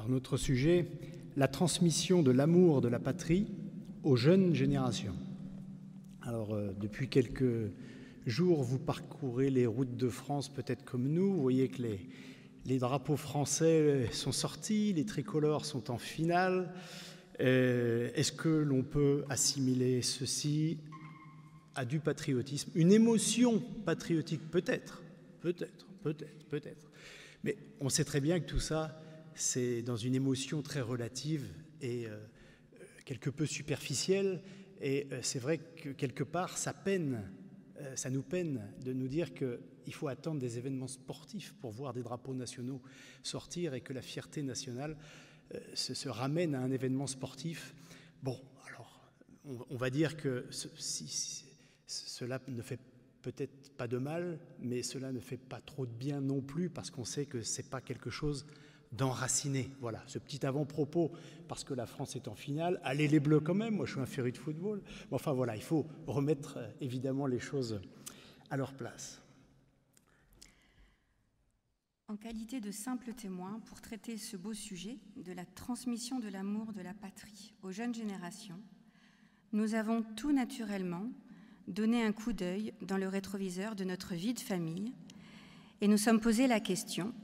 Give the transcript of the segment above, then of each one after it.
Alors, notre sujet, la transmission de l'amour de la patrie aux jeunes générations. Alors, depuis quelques jours, vous parcourez les routes de France peut-être comme nous. Vous voyez que les drapeaux français sont sortis, les tricolores sont en finale. Est-ce que l'on peut assimiler ceci à du patriotisme, une émotion patriotique? Peut-être. Mais on sait très bien que tout ça, c'est dans une émotion très relative et quelque peu superficielle. Et c'est vrai que quelque part, ça nous peine de nous dire qu'il faut attendre des événements sportifs pour voir des drapeaux nationaux sortir et que la fierté nationale se ramène à un événement sportif. Bon, alors, on va dire que cela ne fait peut-être pas de mal, mais cela ne fait pas trop de bien non plus, parce qu'on sait que ce n'est pas quelque chose d'enraciné. Voilà, ce petit avant-propos, parce que la France est en finale. Allez les Bleus quand même, moi je suis un féru de football. Mais enfin voilà, il faut remettre évidemment les choses à leur place. En qualité de simple témoin, pour traiter ce beau sujet de la transmission de l'amour de la patrie aux jeunes générations, nous avons tout naturellement donné un coup d'œil dans le rétroviseur de notre vie de famille et nous sommes posé la question: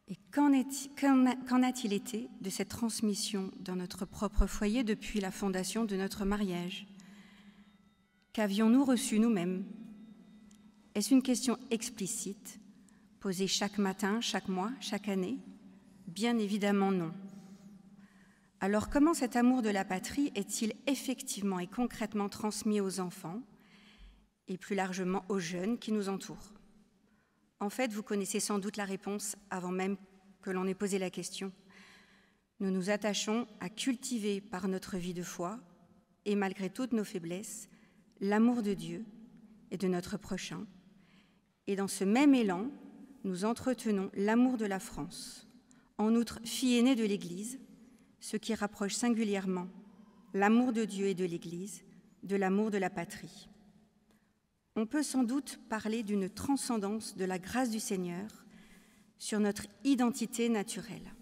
et qu'en a-t-il été de cette transmission dans notre propre foyer depuis la fondation de notre mariage? Qu'avions-nous reçu nous-mêmes? Est-ce une question explicite, posée chaque matin, chaque mois, chaque année? Bien évidemment non. Alors comment cet amour de la patrie est-il effectivement et concrètement transmis aux enfants et plus largement aux jeunes qui nous entourent? En fait, vous connaissez sans doute la réponse avant même que l'on ait posé la question. Nous nous attachons à cultiver par notre vie de foi et malgré toutes nos faiblesses, l'amour de Dieu et de notre prochain. Et dans ce même élan, nous entretenons l'amour de la France. En outre, fille aînée de l'Église, ce qui rapproche singulièrement l'amour de Dieu et de l'Église de l'amour de la patrie. On peut sans doute parler d'une transcendance de la grâce du Seigneur sur notre identité naturelle.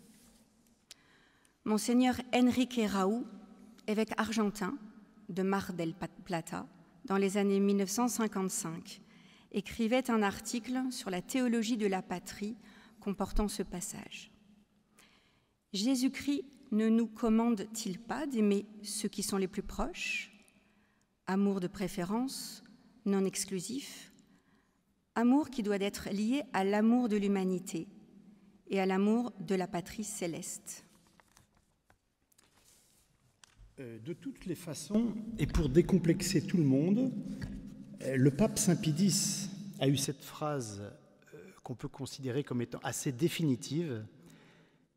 Monseigneur Enrique Raoult, évêque argentin de Mar del Plata, dans les années 1955, écrivait un article sur la théologie de la patrie comportant ce passage. Jésus-Christ ne nous commande-t-il pas d'aimer ceux qui sont les plus proches? Amour de préférence, non exclusif, amour qui doit être lié à l'amour de l'humanité et à l'amour de la patrie céleste. De toutes les façons, et pour décomplexer tout le monde, le pape Saint Pie X a eu cette phrase qu'on peut considérer comme étant assez définitive: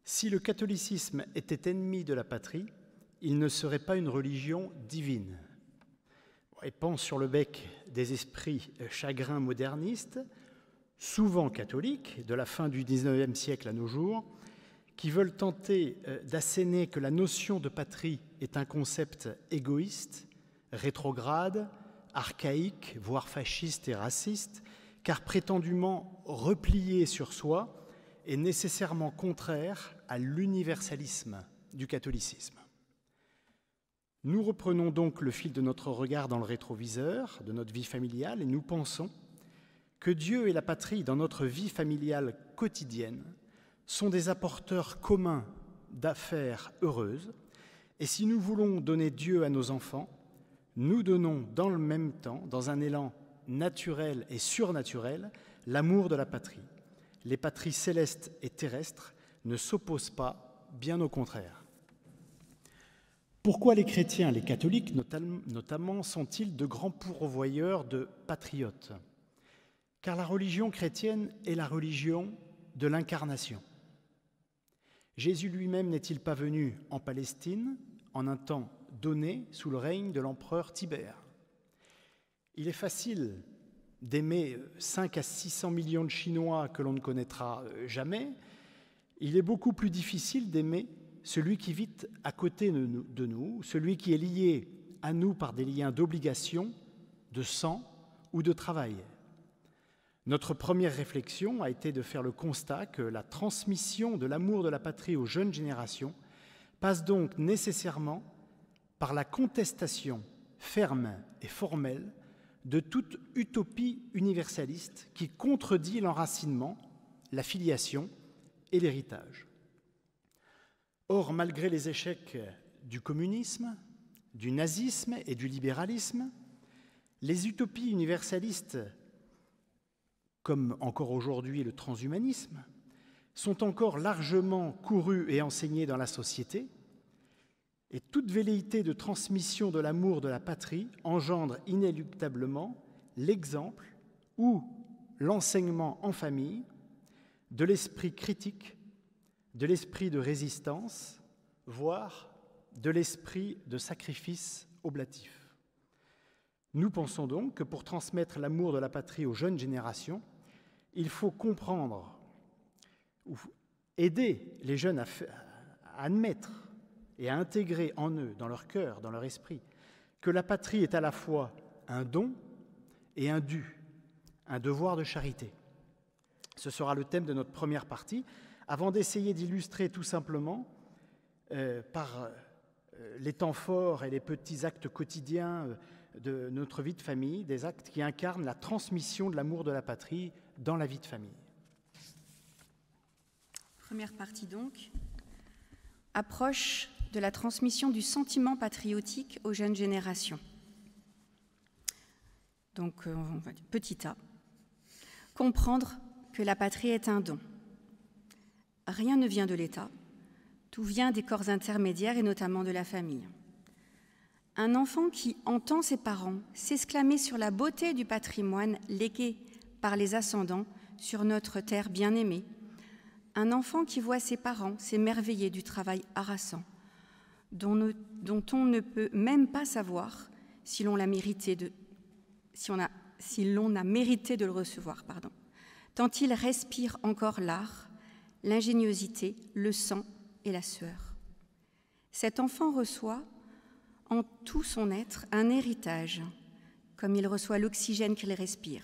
si le catholicisme était ennemi de la patrie, il ne serait pas une religion divine. Et pense sur le bec des esprits chagrins modernistes, souvent catholiques, de la fin du XIXe siècle à nos jours, qui veulent tenter d'asséner que la notion de patrie est un concept égoïste, rétrograde, archaïque, voire fasciste et raciste, car prétendument replié sur soi et nécessairement contraire à l'universalisme du catholicisme. Nous reprenons donc le fil de notre regard dans le rétroviseur de notre vie familiale et nous pensons que Dieu et la patrie dans notre vie familiale quotidienne sont des apporteurs communs d'affaires heureuses, et si nous voulons donner Dieu à nos enfants, nous donnons dans le même temps, dans un élan naturel et surnaturel, l'amour de la patrie. Les patries célestes et terrestres ne s'opposent pas, bien au contraire. Pourquoi les chrétiens, les catholiques notamment, sont-ils de grands pourvoyeurs de patriotes? Car la religion chrétienne est la religion de l'incarnation. Jésus lui-même n'est-il pas venu en Palestine en un temps donné sous le règne de l'empereur Tibère? Il est facile d'aimer 5 à 600 millions de Chinois que l'on ne connaîtra jamais. Il est beaucoup plus difficile d'aimer celui qui vit à côté de nous, celui qui est lié à nous par des liens d'obligation, de sang ou de travail. Notre première réflexion a été de faire le constat que la transmission de l'amour de la patrie aux jeunes générations passe donc nécessairement par la contestation ferme et formelle de toute utopie universaliste qui contredit l'enracinement, la filiation et l'héritage. Or, malgré les échecs du communisme, du nazisme et du libéralisme, les utopies universalistes, comme encore aujourd'hui le transhumanisme, sont encore largement courues et enseignées dans la société, et toute velléité de transmission de l'amour de la patrie engendre inéluctablement l'exemple ou l'enseignement en famille de l'esprit critique, de l'esprit de résistance, voire de l'esprit de sacrifice oblatif. Nous pensons donc que pour transmettre l'amour de la patrie aux jeunes générations, il faut comprendre ou aider les jeunes à admettre et à intégrer en eux, dans leur cœur, dans leur esprit, que la patrie est à la fois un don et un dû, un devoir de charité. Ce sera le thème de notre première partie, avant d'essayer d'illustrer tout simplement par les temps forts et les petits actes quotidiens de notre vie de famille, des actes qui incarnent la transmission de l'amour de la patrie dans la vie de famille. Première partie donc, approche de la transmission du sentiment patriotique aux jeunes générations. Donc, on va dire petit A, comprendre que la patrie est un don. Rien ne vient de l'État, tout vient des corps intermédiaires et notamment de la famille. Un enfant qui entend ses parents s'exclamer sur la beauté du patrimoine légué par les ascendants sur notre terre bien-aimée, un enfant qui voit ses parents s'émerveiller du travail harassant, dont on ne peut même pas savoir si l'on a mérité de le recevoir, tant il respire encore l'art, l'ingéniosité, le sang et la sueur. Cet enfant reçoit en tout son être un héritage, comme il reçoit l'oxygène qu'il respire.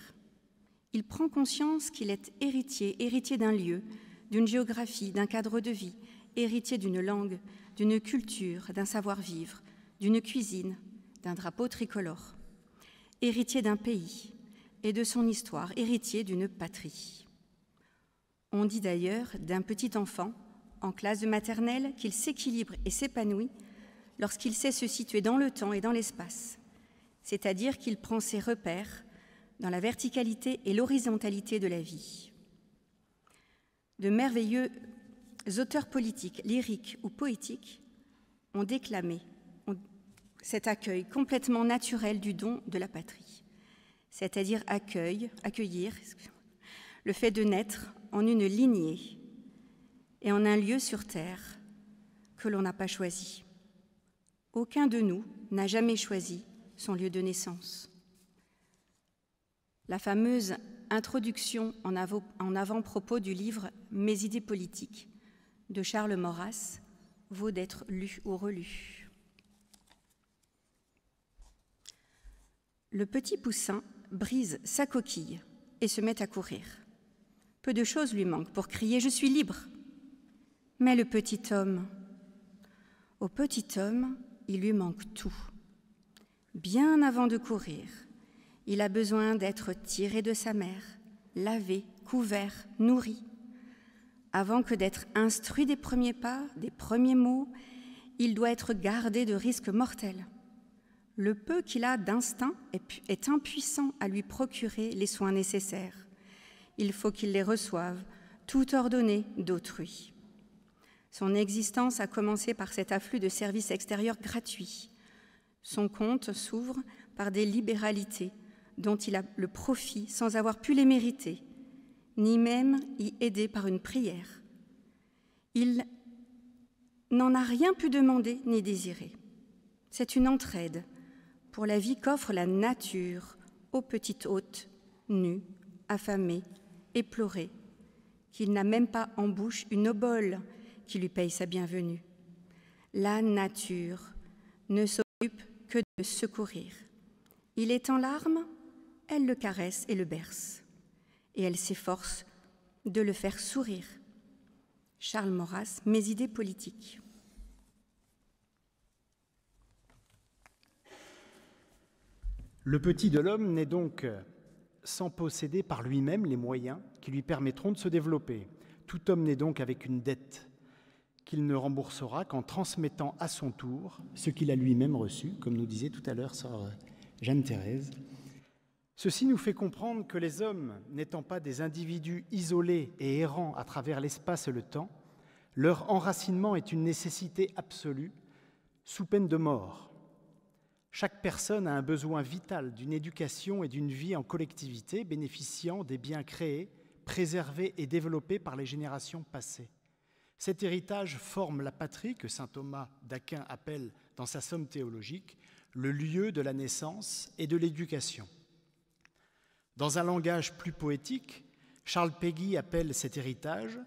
Il prend conscience qu'il est héritier d'un lieu, d'une géographie, d'un cadre de vie, héritier d'une langue, d'une culture, d'un savoir-vivre, d'une cuisine, d'un drapeau tricolore, héritier d'un pays et de son histoire, héritier d'une patrie. On dit d'ailleurs d'un petit enfant en classe de maternelle qu'il s'équilibre et s'épanouit lorsqu'il sait se situer dans le temps et dans l'espace, c'est-à-dire qu'il prend ses repères dans la verticalité et l'horizontalité de la vie. De merveilleux auteurs politiques, lyriques ou poétiques ont déclamé cet accueil complètement naturel du don de la patrie, c'est-à-dire accueillir le fait de naître en une lignée et en un lieu sur terre que l'on n'a pas choisi. Aucun de nous n'a jamais choisi son lieu de naissance. La fameuse introduction en avant-propos du livre « Mes idées politiques » de Charles Maurras vaut d'être lu ou relu. Le petit poussin brise sa coquille et se met à courir. Peu de choses lui manquent pour crier « Je suis libre !» Mais le petit homme, au petit homme, il lui manque tout. Bien avant de courir, il a besoin d'être tiré de sa mère, lavé, couvert, nourri. Avant que d'être instruit des premiers pas, des premiers mots, il doit être gardé de risques mortels. Le peu qu'il a d'instinct est impuissant à lui procurer les soins nécessaires. Il faut qu'il les reçoive, tout ordonné d'autrui. Son existence a commencé par cet afflux de services extérieurs gratuits. Son compte s'ouvre par des libéralités dont il a le profit sans avoir pu les mériter, ni même y aider par une prière. Il n'en a rien pu demander ni désirer. C'est une entraide pour la vie qu'offre la nature aux petites hôtes, nues, affamées, éplorées, qu'il n'a même pas en bouche une obole qui lui paye sa bienvenue. La nature ne s'occupe que de secourir. Il est en larmes, elle le caresse et le berce. et elle s'efforce de le faire sourire. Charles Maurras, Mes idées politiques. Le petit de l'homme n'est donc sans posséder par lui-même les moyens qui lui permettront de se développer. Tout homme naît donc avec une dette qu'il ne remboursera qu'en transmettant à son tour ce qu'il a lui-même reçu, comme nous disait tout à l'heure sœur Jeanne Thérèse. Ceci nous fait comprendre que les hommes, n'étant pas des individus isolés et errants à travers l'espace et le temps, leur enracinement est une nécessité absolue, sous peine de mort. Chaque personne a un besoin vital d'une éducation et d'une vie en collectivité, bénéficiant des biens créés, préservés et développés par les générations passées. Cet héritage forme la patrie que saint Thomas d'Aquin appelle, dans sa Somme théologique, le lieu de la naissance et de l'éducation. Dans un langage plus poétique, Charles Péguy appelle cet héritage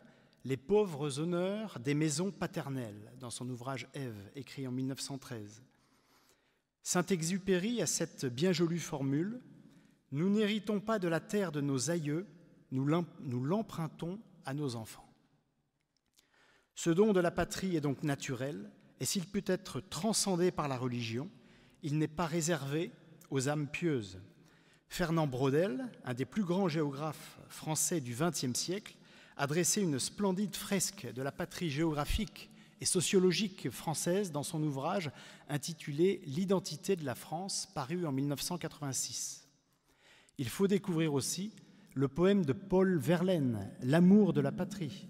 les pauvres honneurs des maisons paternelles, dans son ouvrage Ève, écrit en 1913. Saint-Exupéry a cette bien jolie formule « Nous n'héritons pas de la terre de nos aïeux, nous l'empruntons à nos enfants ». Ce don de la patrie est donc naturel, et s'il peut être transcendé par la religion, il n'est pas réservé aux âmes pieuses. Fernand Braudel, un des plus grands géographes français du XXe siècle, a dressé une splendide fresque de la patrie géographique et sociologique française dans son ouvrage intitulé « L'identité de la France », paru en 1986. Il faut découvrir aussi le poème de Paul Verlaine, « L'amour de la patrie ».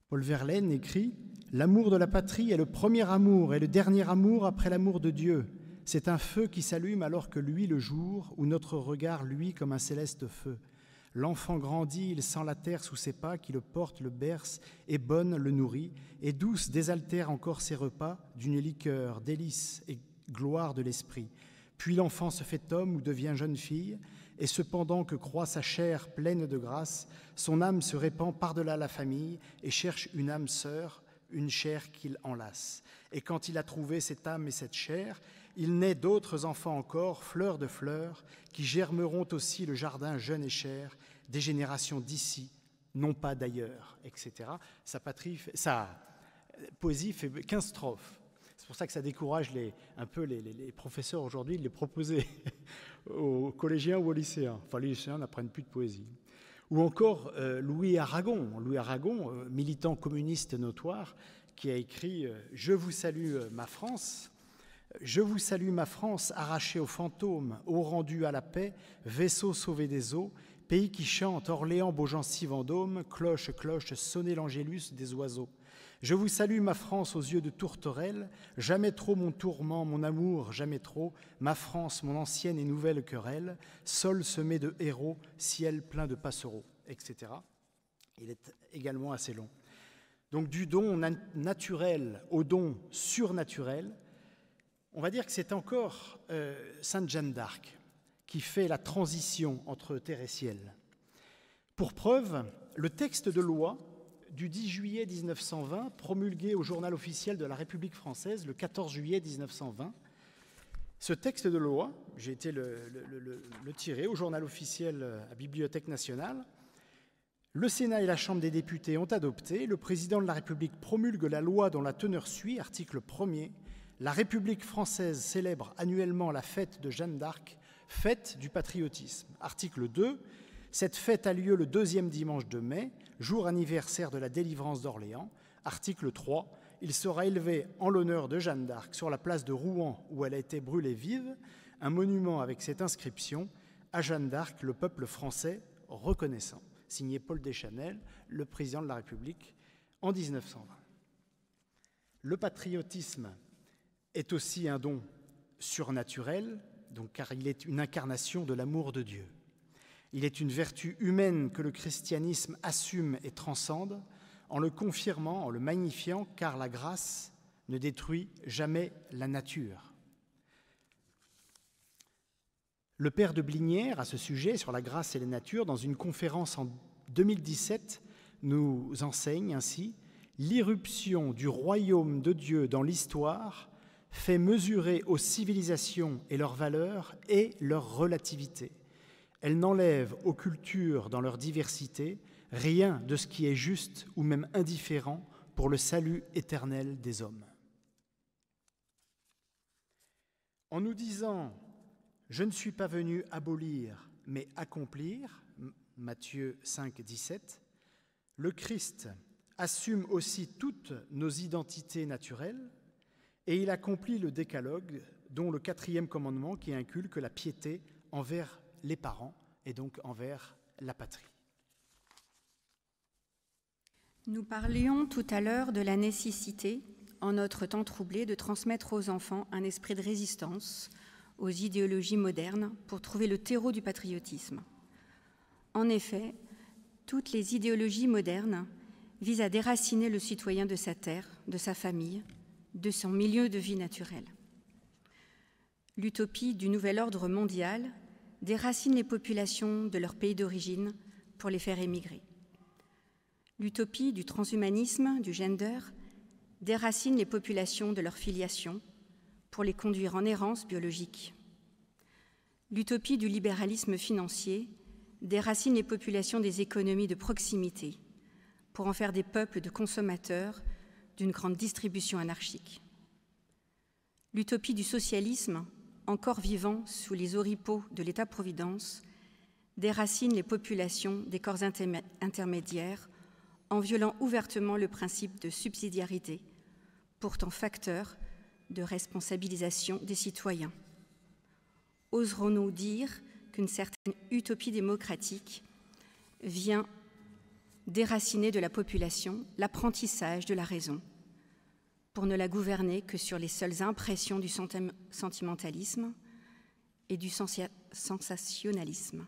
Paul Verlaine écrit « L'amour de la patrie est le premier amour et le dernier amour après l'amour de Dieu. C'est un feu qui s'allume alors que luit le jour, où notre regard luit comme un céleste feu. L'enfant grandit, il sent la terre sous ses pas, qui le porte, le berce, et bonne le nourrit, et douce désaltère encore ses repas, d'une liqueur, délice et gloire de l'esprit. Puis l'enfant se fait homme ou devient jeune fille, et cependant que croît sa chair pleine de grâce, son âme se répand par-delà la famille, et cherche une âme sœur, une chair qu'il enlace. Et quand il a trouvé cette âme et cette chair, il naît d'autres enfants encore, fleurs de fleurs, qui germeront aussi le jardin jeune et cher, des générations d'ici, non pas d'ailleurs, etc. Sa poésie fait 15 strophes. C'est pour ça que ça décourage un peu les professeurs aujourd'hui de les proposer aux collégiens ou aux lycéens. Enfin, les lycéens n'apprennent plus de poésie. Ou encore Louis Aragon, militant communiste notoire, qui a écrit « Je vous salue ma France ». Je vous salue ma France, arrachée aux fantômes, eau rendue à la paix, vaisseau sauvé des eaux, pays qui chante, Orléans, Beaugency, Vendôme, cloche, cloche, sonnez l'angélus des oiseaux. Je vous salue ma France aux yeux de tourterelle, jamais trop mon tourment, mon amour, jamais trop, ma France, mon ancienne et nouvelle querelle, sol semé de héros, ciel plein de passereaux, etc. Il est également assez long. Donc du don naturel au don surnaturel, on va dire que c'est encore Sainte Jeanne d'Arc qui fait la transition entre terre et ciel. Pour preuve, le texte de loi du 10 juillet 1920, promulgué au Journal officiel de la République française le 14 juillet 1920, ce texte de loi, j'ai été le tirer au Journal officiel à Bibliothèque nationale, le Sénat et la Chambre des députés ont adopté, le président de la République promulgue la loi dont la teneur suit, article 1er, la République française célèbre annuellement la fête de Jeanne d'Arc, fête du patriotisme. Article 2, cette fête a lieu le 2e dimanche de mai, jour anniversaire de la délivrance d'Orléans. Article 3, il sera élevé en l'honneur de Jeanne d'Arc sur la place de Rouen où elle a été brûlée vive, un monument avec cette inscription « À Jeanne d'Arc, le peuple français reconnaissant », signé Paul Deschanel, le président de la République, en 1920. Le patriotisme est aussi un don surnaturel, donc, car il est une incarnation de l'amour de Dieu. Il est une vertu humaine que le christianisme assume et transcende en le confirmant, en le magnifiant, car la grâce ne détruit jamais la nature. Le père de Blinière, à ce sujet, sur la grâce et la nature, dans une conférence en 2017, nous enseigne ainsi « L'irruption du royaume de Dieu dans l'histoire fait mesurer aux civilisations et leurs valeurs et leur relativité. Elle n'enlève aux cultures dans leur diversité rien de ce qui est juste ou même indifférent pour le salut éternel des hommes. En nous disant « Je ne suis pas venu abolir, mais accomplir » Matthieu 5, 17, le Christ assume aussi toutes nos identités naturelles et il accomplit le décalogue, dont le 4e commandement qui inculque la piété envers les parents et donc envers la patrie. Nous parlions tout à l'heure de la nécessité, en notre temps troublé, de transmettre aux enfants un esprit de résistance aux idéologies modernes pour trouver le terreau du patriotisme. En effet, toutes les idéologies modernes visent à déraciner le citoyen de sa terre, de sa famille, de son milieu de vie naturel. L'utopie du nouvel ordre mondial déracine les populations de leur pays d'origine pour les faire émigrer. L'utopie du transhumanisme, du gender, déracine les populations de leur filiation pour les conduire en errance biologique. L'utopie du libéralisme financier déracine les populations des économies de proximité pour en faire des peuples de consommateurs d'une grande distribution anarchique. L'utopie du socialisme, encore vivant sous les oripeaux de l'État-providence, déracine les populations des corps intermédiaires en violant ouvertement le principe de subsidiarité, pourtant facteur de responsabilisation des citoyens. Oserons-nous dire qu'une certaine utopie démocratique vient déraciner de la population l'apprentissage de la raison, pour ne la gouverner que sur les seules impressions du sentimentalisme et du sensationnalisme.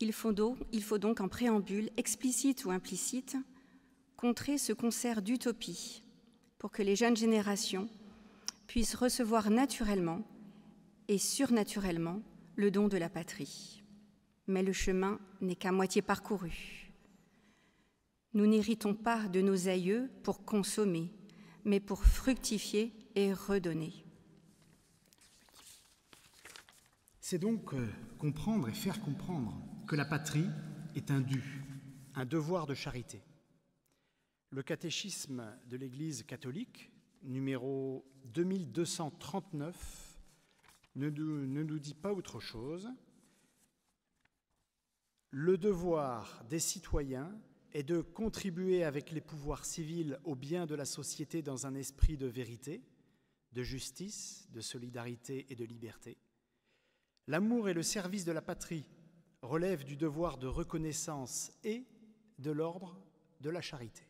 Il faut donc en préambule, explicite ou implicite, contrer ce concert d'utopie pour que les jeunes générations puissent recevoir naturellement et surnaturellement le don de la patrie. Mais le chemin n'est qu'à moitié parcouru. Nous n'héritons pas de nos aïeux pour consommer, mais pour fructifier et redonner. C'est donc comprendre et faire comprendre que la patrie est un dû, un devoir de charité. Le catéchisme de l'Église catholique, numéro 2239, ne nous dit pas autre chose. Le devoir des citoyens est de contribuer avec les pouvoirs civils au bien de la société dans un esprit de vérité, de justice, de solidarité et de liberté. L'amour et le service de la patrie relèvent du devoir de reconnaissance et de l'ordre de la charité.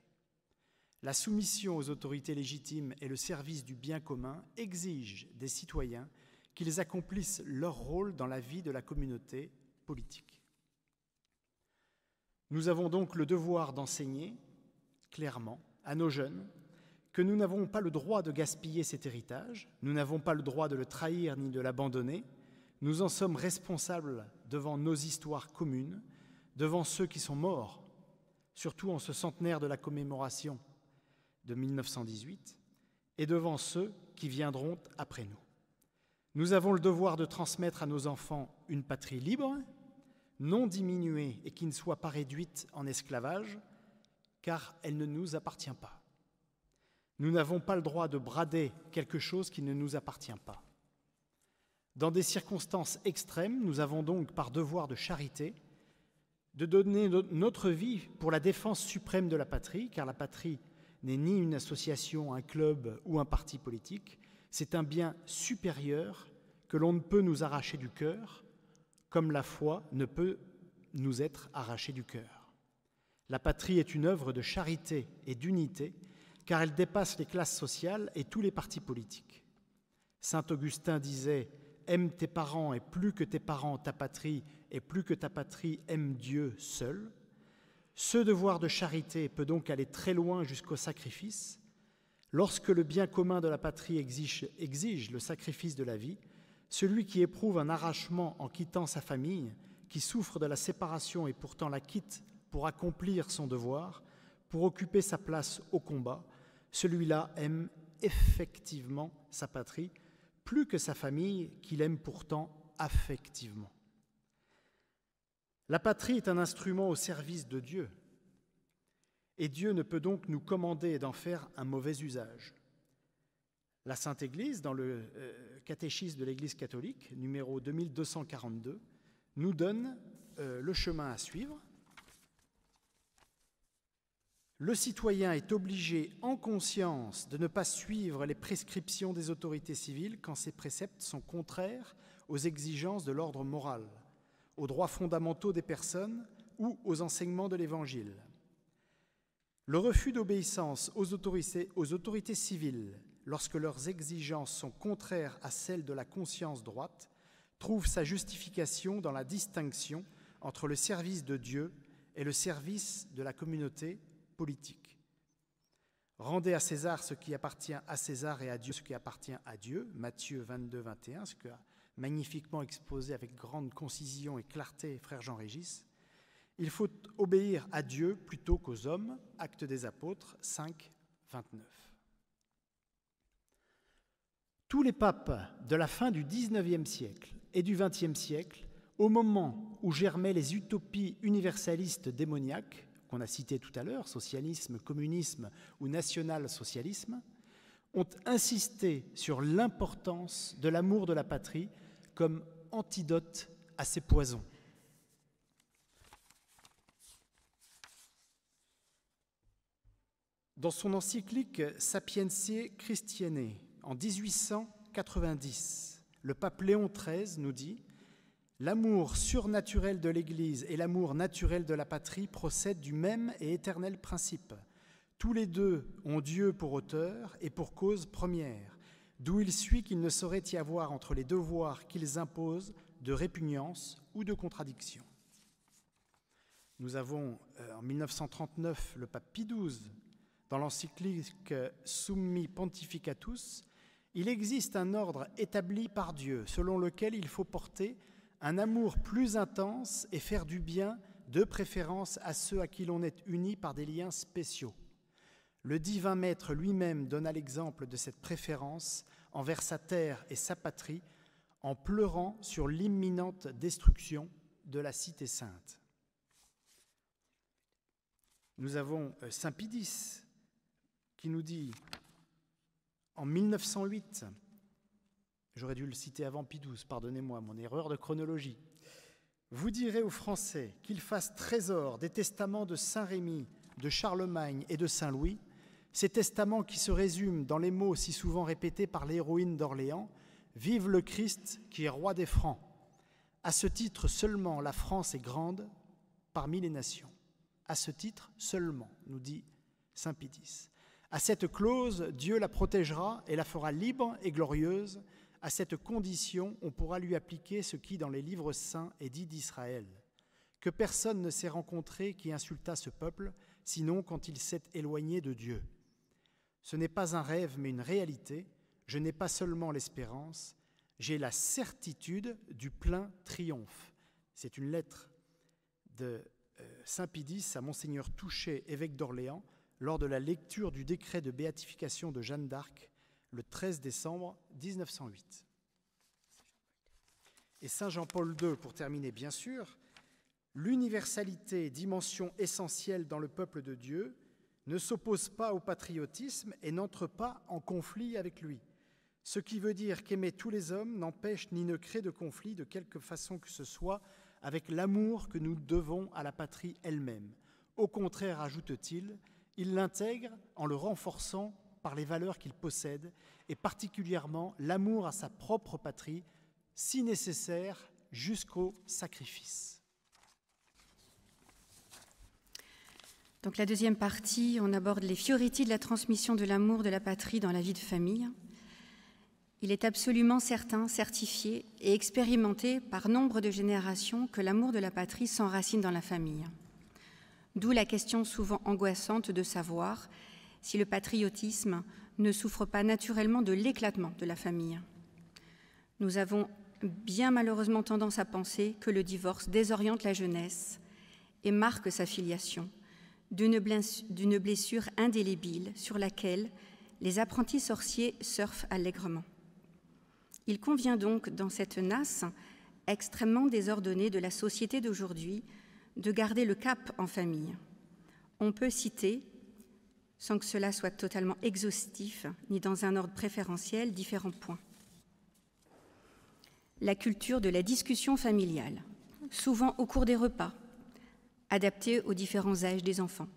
La soumission aux autorités légitimes et le service du bien commun exigent des citoyens qu'ils accomplissent leur rôle dans la vie de la communauté politique. Nous avons donc le devoir d'enseigner clairement à nos jeunes que nous n'avons pas le droit de gaspiller cet héritage, nous n'avons pas le droit de le trahir ni de l'abandonner. Nous en sommes responsables devant nos histoires communes, devant ceux qui sont morts, surtout en ce centenaire de la commémoration de 1918, et devant ceux qui viendront après nous. Nous avons le devoir de transmettre à nos enfants une patrie libre, non diminuée et qui ne soit pas réduite en esclavage, car elle ne nous appartient pas. Nous n'avons pas le droit de brader quelque chose qui ne nous appartient pas. Dans des circonstances extrêmes, nous avons donc, par devoir de charité, de donner notre vie pour la défense suprême de la patrie, car la patrie n'est ni une association, un club ou un parti politique, c'est un bien supérieur que l'on ne peut nous arracher du cœur, comme la foi ne peut nous être arrachée du cœur. La patrie est une œuvre de charité et d'unité, car elle dépasse les classes sociales et tous les partis politiques. Saint Augustin disait « Aime tes parents et plus que tes parents ta patrie, et plus que ta patrie aime Dieu seul ». Ce devoir de charité peut donc aller très loin jusqu'au sacrifice. Lorsque le bien commun de la patrie exige le sacrifice de la vie, celui qui éprouve un arrachement en quittant sa famille, qui souffre de la séparation et pourtant la quitte pour accomplir son devoir, pour occuper sa place au combat, celui-là aime effectivement sa patrie, plus que sa famille qu'il aime pourtant affectivement. La patrie est un instrument au service de Dieu, et Dieu ne peut donc nous commander d'en faire un mauvais usage. La Sainte Église, dans le catéchisme de l'Église catholique, numéro 2242, nous donne le chemin à suivre. Le citoyen est obligé en conscience de ne pas suivre les prescriptions des autorités civiles quand ces préceptes sont contraires aux exigences de l'ordre moral, aux droits fondamentaux des personnes ou aux enseignements de l'Évangile. Le refus d'obéissance aux autorités civiles, lorsque leurs exigences sont contraires à celles de la conscience droite, trouve sa justification dans la distinction entre le service de Dieu et le service de la communauté politique. Rendez à César ce qui appartient à César et à Dieu ce qui appartient à Dieu, Matthieu 22, 21, ce qu'a magnifiquement exposé avec grande concision et clarté frère Jean-Régis. Il faut obéir à Dieu plutôt qu'aux hommes, Actes des Apôtres 5, 29. Tous les papes de la fin du XIXe siècle et du XXe siècle, au moment où germaient les utopies universalistes démoniaques, qu'on a citées tout à l'heure, socialisme, communisme ou national-socialisme, ont insisté sur l'importance de l'amour de la patrie comme antidote à ces poisons. Dans son encyclique Sapientiae Christianae, en 1890, le pape Léon XIII nous dit « L'amour surnaturel de l'Église et l'amour naturel de la patrie procèdent du même et éternel principe. Tous les deux ont Dieu pour auteur et pour cause première, d'où il suit qu'il ne saurait y avoir entre les devoirs qu'ils imposent de répugnance ou de contradiction. » Nous avons en 1939 le pape Pie XII, dans l'encyclique Summi Pontificatus, il existe un ordre établi par Dieu selon lequel il faut porter un amour plus intense et faire du bien de préférence à ceux à qui l'on est uni par des liens spéciaux. Le divin Maître lui-même donna l'exemple de cette préférence envers sa terre et sa patrie en pleurant sur l'imminente destruction de la cité sainte. Nous avons Saint Pie X qui nous dit en 1908, j'aurais dû le citer avant Pie XII, pardonnez-moi mon erreur de chronologie, « Vous direz aux Français qu'ils fassent trésor des testaments de Saint Rémy, de Charlemagne et de Saint Louis, ces testaments qui se résument dans les mots si souvent répétés par l'héroïne d'Orléans, « Vive le Christ qui est roi des Francs ». À ce titre seulement la France est grande parmi les nations. À ce titre seulement, nous dit Saint Pie X. À cette clause, Dieu la protégera et la fera libre et glorieuse. À cette condition, on pourra lui appliquer ce qui, dans les livres saints, est dit d'Israël, que personne ne s'est rencontré qui insulta ce peuple, sinon quand il s'est éloigné de Dieu. Ce n'est pas un rêve, mais une réalité. Je n'ai pas seulement l'espérance, j'ai la certitude du plein triomphe. C'est une lettre de Saint Pie X à Monseigneur Touchet, évêque d'Orléans, lors de la lecture du décret de béatification de Jeanne d'Arc, le 13 décembre 1908. Et Saint Jean-Paul II, pour terminer bien sûr, l'universalité, dimension essentielle dans le peuple de Dieu, ne s'oppose pas au patriotisme et n'entre pas en conflit avec lui. Ce qui veut dire qu'aimer tous les hommes n'empêche ni ne crée de conflit de quelque façon que ce soit avec l'amour que nous devons à la patrie elle-même. Au contraire, ajoute-t-il, il l'intègre en le renforçant par les valeurs qu'il possède, et particulièrement l'amour à sa propre patrie, si nécessaire jusqu'au sacrifice. Donc la deuxième partie, on aborde les fioriti de la transmission de l'amour de la patrie dans la vie de famille. Il est absolument certain, certifié et expérimenté par nombre de générations que l'amour de la patrie s'enracine dans la famille. D'où la question souvent angoissante de savoir si le patriotisme ne souffre pas naturellement de l'éclatement de la famille. Nous avons bien malheureusement tendance à penser que le divorce désoriente la jeunesse et marque sa filiation d'une blessure indélébile sur laquelle les apprentis sorciers surfent allègrement. Il convient donc, dans cette nasse, extrêmement désordonnée de la société d'aujourd'hui de garder le cap en famille. On peut citer, sans que cela soit totalement exhaustif, ni dans un ordre préférentiel, différents points. La culture de la discussion familiale, souvent au cours des repas, adaptée aux différents âges des enfants,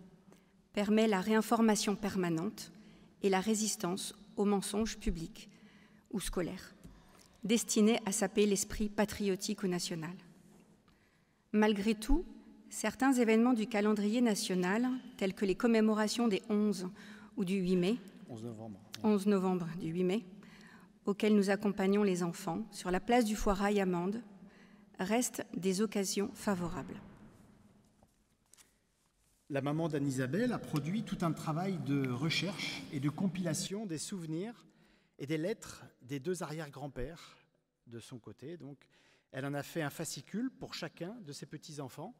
permet la réinformation permanente et la résistance aux mensonges publics ou scolaires, destinés à saper l'esprit patriotique ou national. Malgré tout, certains événements du calendrier national, tels que les commémorations des 11 ou du 8 mai, 11 novembre du 8 mai, auxquels nous accompagnons les enfants sur la place du Foirail à Mende, restent des occasions favorables. La maman d'Anne-Isabelle a produit tout un travail de recherche et de compilation des souvenirs et des lettres des deux arrière-grands-pères de son côté. Donc, elle en a fait un fascicule pour chacun de ses petits-enfants,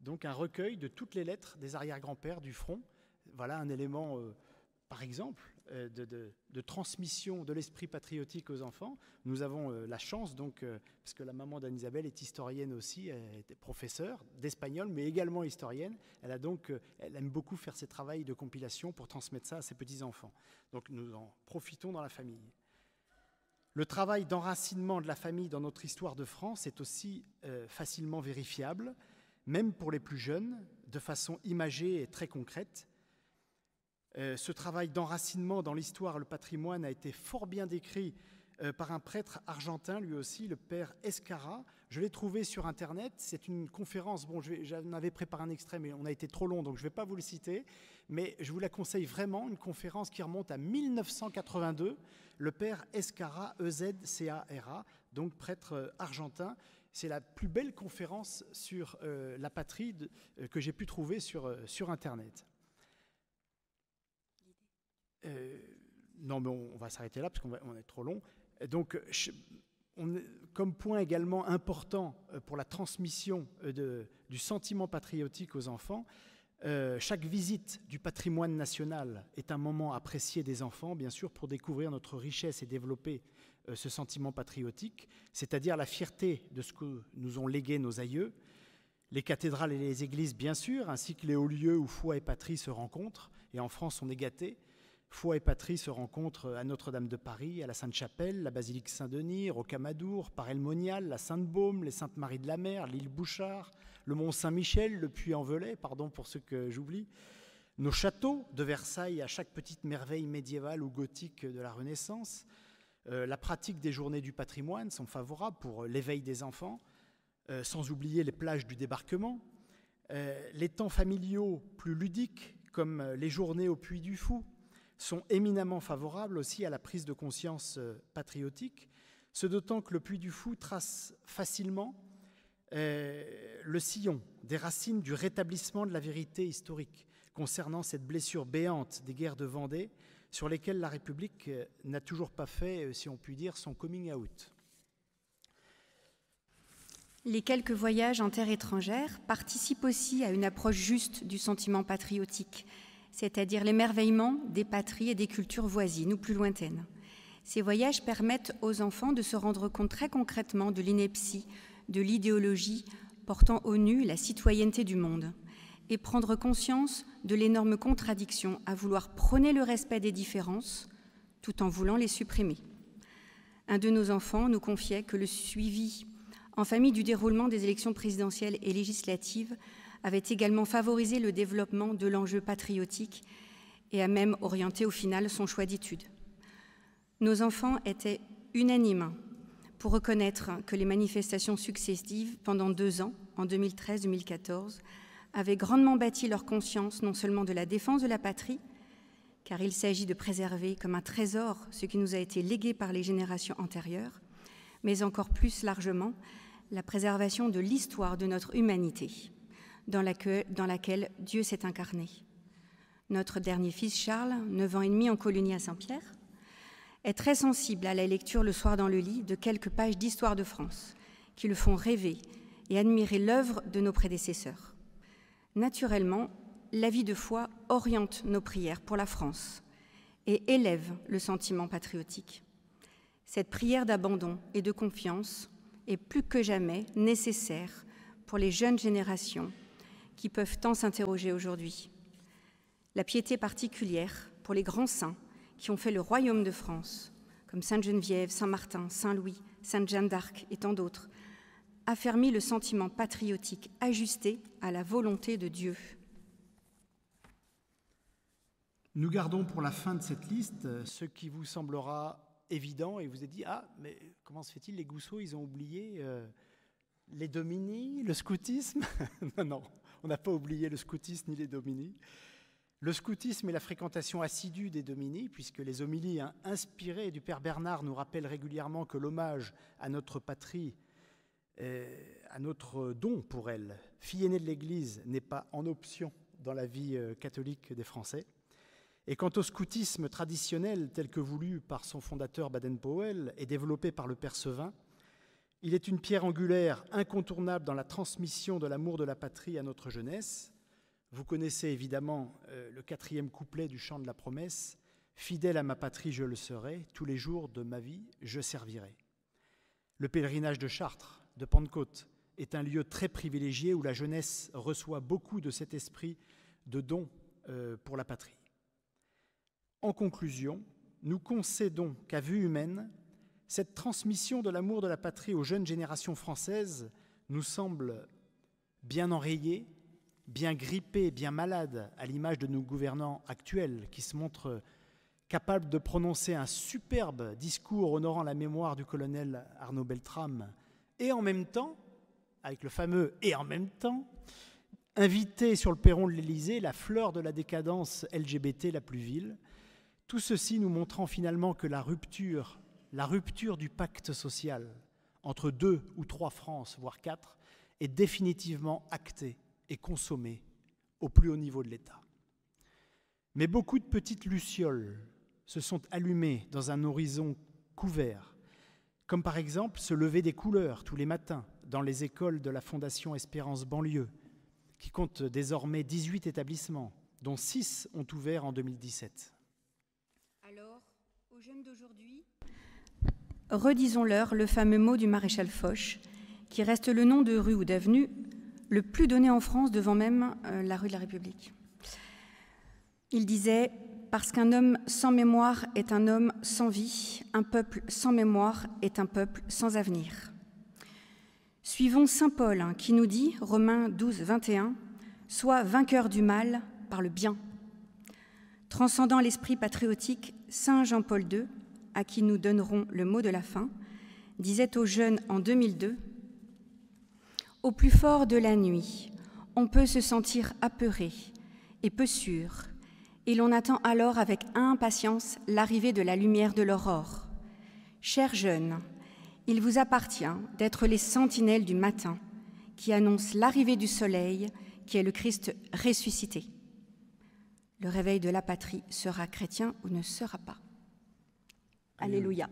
donc un recueil de toutes les lettres des arrière-grands-pères du front. Voilà un élément, par exemple, de transmission de l'esprit patriotique aux enfants. Nous avons la chance, donc, parce que la maman d'Anne-Isabelle est historienne aussi, elle était professeure d'espagnol, mais également historienne. Elle aime beaucoup faire ses travaux de compilation pour transmettre ça à ses petits-enfants. Donc nous en profitons dans la famille. Le travail d'enracinement de la famille dans notre histoire de France est aussi facilement vérifiable, même pour les plus jeunes, de façon imagée et très concrète. Ce travail d'enracinement dans l'histoire, le patrimoine, a été fort bien décrit par un prêtre argentin, lui aussi, le père Escarra. Je l'ai trouvé sur Internet. C'est une conférence. Bon, j'en avais préparé un extrait, mais on a été trop long, donc je ne vais pas vous le citer. Mais je vous la conseille vraiment, une conférence qui remonte à 1982. Le père Escarra, E-Z-C-A-R-A, donc prêtre argentin. C'est la plus belle conférence sur la patrie que j'ai pu trouver sur Internet. Non, mais on va s'arrêter là parce qu'on est trop long. Donc, comme point également important pour la transmission du sentiment patriotique aux enfants, chaque visite du patrimoine national est un moment apprécié des enfants, bien sûr, pour découvrir notre richesse et développer ce sentiment patriotique, c'est-à-dire la fierté de ce que nous ont légué nos aïeux, les cathédrales et les églises, bien sûr, ainsi que les hauts lieux où foi et patrie se rencontrent. Et en France, on est gâtés. Foi et patrie se rencontrent à Notre-Dame de Paris, à la Sainte-Chapelle, la basilique Saint-Denis, Rocamadour, Paray-le-Monial, la Sainte-Baume, les Saintes-Maries de la Mer, l'île Bouchard, le Mont-Saint-Michel, le Puy-en-Velay, pardon pour ceux que j'oublie, nos châteaux de Versailles à chaque petite merveille médiévale ou gothique de la Renaissance. La pratique des journées du patrimoine sont favorables pour l'éveil des enfants, sans oublier les plages du débarquement. Les temps familiaux plus ludiques, comme les journées au Puy du Fou, sont éminemment favorables aussi à la prise de conscience patriotique, ce d'autant que le Puy du Fou trace facilement le sillon des racines du rétablissement de la vérité historique concernant cette blessure béante des guerres de Vendée sur lesquelles la République n'a toujours pas fait, si on peut dire, son coming out. Les quelques voyages en terre étrangère participent aussi à une approche juste du sentiment patriotique, c'est-à-dire l'émerveillement des patries et des cultures voisines ou plus lointaines. Ces voyages permettent aux enfants de se rendre compte très concrètement de l'ineptie, de l'idéologie portant au nu la citoyenneté du monde et prendre conscience de l'énorme contradiction à vouloir prôner le respect des différences tout en voulant les supprimer. Un de nos enfants nous confiait que le suivi en famille du déroulement des élections présidentielles et législatives avait également favorisé le développement de l'enjeu patriotique et a même orienté au final son choix d'études. Nos enfants étaient unanimes pour reconnaître que les manifestations successives pendant 2 ans, en 2013-2014, avaient grandement bâti leur conscience non seulement de la défense de la patrie, car il s'agit de préserver comme un trésor ce qui nous a été légué par les générations antérieures, mais encore plus largement la préservation de l'histoire de notre humanité, dans laquelle Dieu s'est incarné. Notre dernier fils, Charles, 9 ans et demi en colonie à Saint-Pierre, est très sensible à la lecture le soir dans le lit de quelques pages d'histoire de France qui le font rêver et admirer l'œuvre de nos prédécesseurs. Naturellement, la vie de foi oriente nos prières pour la France et élève le sentiment patriotique. Cette prière d'abandon et de confiance est plus que jamais nécessaire pour les jeunes générations qui peuvent tant s'interroger aujourd'hui. La piété particulière pour les grands saints qui ont fait le royaume de France, comme Sainte Geneviève, Saint Martin, Saint Louis, Sainte Jeanne d'Arc et tant d'autres, affermit le sentiment patriotique ajusté à la volonté de Dieu. Nous gardons pour la fin de cette liste ce qui vous semblera évident et vous êtes dit « Ah, mais comment se fait-il, les Gousseaux, ils ont oublié les Domini, le scoutisme ?» Non, on n'a pas oublié le scoutisme ni les Domini. Le scoutisme est la fréquentation assidue des Domini, puisque les homélies inspirées du Père Bernard nous rappellent régulièrement que l'hommage à notre patrie, à notre don pour elle, fille aînée de l'Église, n'est pas en option dans la vie catholique des Français. Et quant au scoutisme traditionnel, tel que voulu par son fondateur Baden-Powell et développé par le Père Sevin, il est une pierre angulaire incontournable dans la transmission de l'amour de la patrie à notre jeunesse. Vous connaissez évidemment le 4e couplet du chant de la promesse « Fidèle à ma patrie, je le serai, tous les jours de ma vie, je servirai ». Le pèlerinage de Chartres, de Pentecôte, est un lieu très privilégié où la jeunesse reçoit beaucoup de cet esprit de don pour la patrie. En conclusion, nous concédons qu'à vue humaine, cette transmission de l'amour de la patrie aux jeunes générations françaises nous semble bien enrayée, bien grippée, bien malade, à l'image de nos gouvernants actuels qui se montrent capables de prononcer un superbe discours honorant la mémoire du colonel Arnaud Beltrame et en même temps, avec le fameux « et en même temps », inviter sur le perron de l'Élysée la fleur de la décadence LGBT la plus vile. Tout ceci nous montrant finalement que la rupture du pacte social entre 2 ou 3 France, voire 4, est définitivement actée et consommée au plus haut niveau de l'État. Mais beaucoup de petites lucioles se sont allumées dans un horizon couvert, comme par exemple ce lever des couleurs tous les matins dans les écoles de la Fondation Espérance Banlieue, qui compte désormais 18 établissements, dont 6 ont ouvert en 2017. Alors, aux jeunes d'aujourd'hui, redisons-leur le fameux mot du maréchal Foch, qui reste le nom de rue ou d'avenue le plus donné en France devant même la rue de la République. Il disait « Parce qu'un homme sans mémoire est un homme sans vie, un peuple sans mémoire est un peuple sans avenir. » Suivons saint Paul qui nous dit, Romains 12, 21, « Sois vainqueur du mal par le bien ». Transcendant l'esprit patriotique, saint Jean-Paul II, à qui nous donnerons le mot de la fin, disait aux jeunes en 2002 « Au plus fort de la nuit, on peut se sentir apeuré et peu sûr, et l'on attend alors avec impatience l'arrivée de la lumière de l'aurore. Chers jeunes, il vous appartient d'être les sentinelles du matin qui annoncent l'arrivée du soleil qui est le Christ ressuscité. Le réveil de la patrie sera chrétien ou ne sera pas. Alléluia.